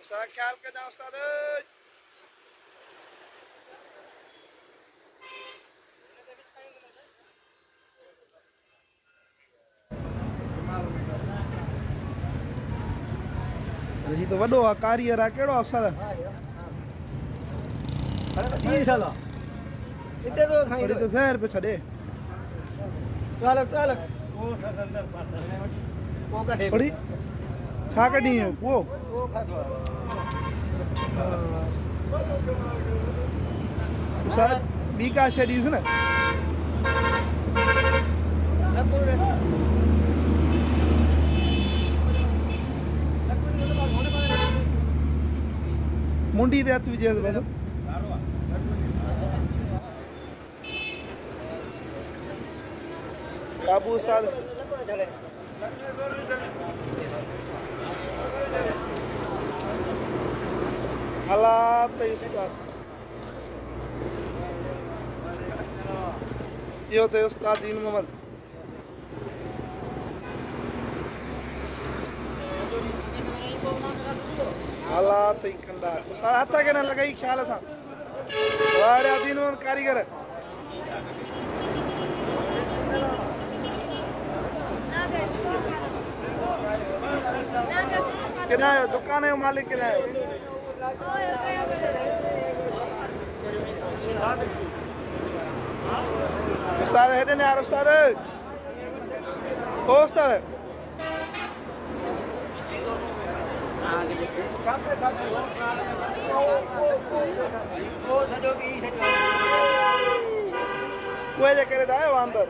सारा ख्याल कर जाओ उस्ताद। ही तो वडो आ कारीगर आ केड़ो अफसर ठीक साला इते तो खाई थोड़ी तो शहर पे छड़े चल वो का थोड़ी छा कडी वो खातो उस्ताद बी का शेडीज ना मुंडी दे हथ विजय बस काबू उस्ताद हालात उस्ताद यो तो उस्ताद दीन मोहम्मद हालात कंदा उस्ताद हथा के ना लगाई ख्याल सा वाड़ा दीन मोहम्मद कारीगर किना दुकान है मालिक किना उस्ताद है ने यार उस्ताद ओ उस्ताद कोई जे करे दाए अंदर